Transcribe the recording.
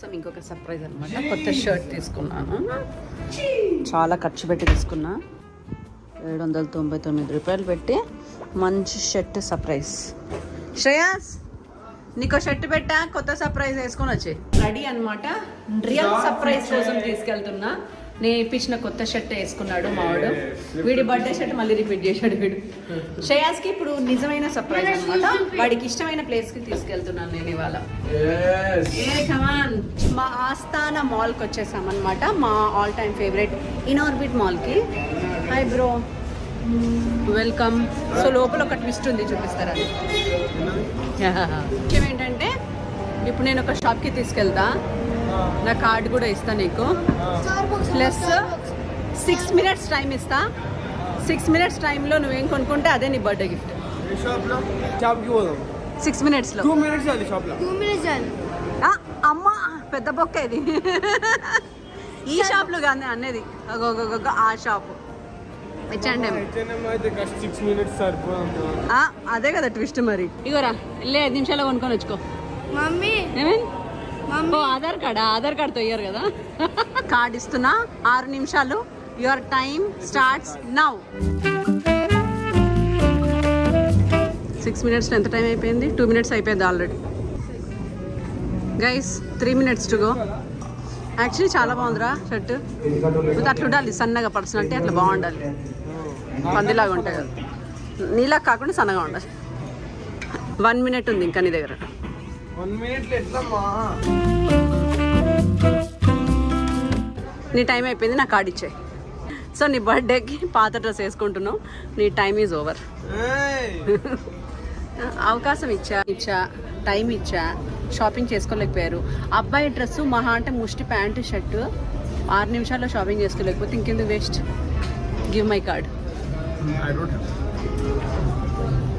కోసం ఇంకొక సర్ప్రైజ్ అనమాట. కొత్త షర్ట్ తీసుకున్నాను, చాలా ఖర్చు పెట్టి తీసుకున్నా. 799 రూపాయలు పెట్టి మంచి షర్ట్ సర్ప్రైజ్. శ్రేయాస్ నీకో షర్ట్ పెట్టా, కొత్త సర్ప్రైజ్ వేసుకొని వచ్చే. రెడీ అనమాట, రియల్ సర్ప్రైజ్ కోసం తీసుకెళ్తున్నా. నేను ఇప్పించిన కొత్త షర్ట్ వేసుకున్నాడు మావాడు. వీడి బర్త్డే షర్ట్ మళ్ళీ రిపీట్ చేశాడు వీడు. శ్రేయాస్కి ఇప్పుడు నిజమైన సర్ప్రైజ్ అనమాట. వాడికి ఇష్టమైన ప్లేస్కి తీసుకెళ్తున్నాను నేను ఇవాళ. కమాన్, మా ఆస్థాన మాల్కి వచ్చేసాం అనమాట. మా ఆల్ టైమ్ ఫేవరెట్ ఇన్ఆర్బిట్ మాల్కి. Hi bro, welcome. సో లోపల ఒక ట్విస్ట్ ఉంది, చూపిస్తారా? విషయం ఏంటంటే ఇప్పుడు నేను ఒక షాప్కి తీసుకెళ్తా, నా కార్డు కూడా ఇస్తా నీకు, ప్లస్ 6 minutes టైం ఇస్తా. 6 minutes టైంలో నువ్వేం కొనుక్కుంటే అదే నీ బర్త్డే గిఫ్ట్. 6 minutesలో 2 minutes అమ్మా పెద్ద బొక్క ఇది. ఈ షాప్లో కానీ అనేది ఆ షాపు ఇచ్చండి. అదే కదా ట్విస్ట్ మరి. ఇగోరా వెళ్ళి 5 నిమిషాల్లో కొనుక్కొని వచ్చుకో. మమ్మీ ఆధార్ కార్డ్తో ఇయ్యారు కదా. కార్డ్ ఇస్తున్నా, 6 నిమిషాలు. Your time starts now. 6 minutes ఎంత టైం అయిపోయింది? 2 minutes అయిపోయింది already. Guys 3 minutes to go. Actually చాలా బాగుందిరా షర్ట్. అట్లా ఉండాలి, సన్నగా పర్సనాలిటీ అట్లా బాగుండాలి, పందిలాగా ఉంటాయి కదా, నీలా కాకుండా సన్నగా ఉండాలి. 1 minute ఉంది ఇంకా నీ దగ్గర. 1 minute ఎట్లమ్మా? నీ టైం అయిపోయింది, నా కార్డు ఇచ్చాయి. సో నీ బర్త్డేకి పాత డ్రెస్ వేసుకుంటున్నావు, నీ టైం ఈజ్ ఓవర్. అవకాశం ఇచ్చా, టైం ఇచ్చా, షాపింగ్ చేసుకోలేకపోయారు. అబ్బాయి డ్రెస్సు మహా అంటే ముష్టి ప్యాంటు షర్టు 6 నిమిషాల్లో షాపింగ్ చేసుకోలేకపోతే ఇంకెందుకు వేస్ట్. Give my card.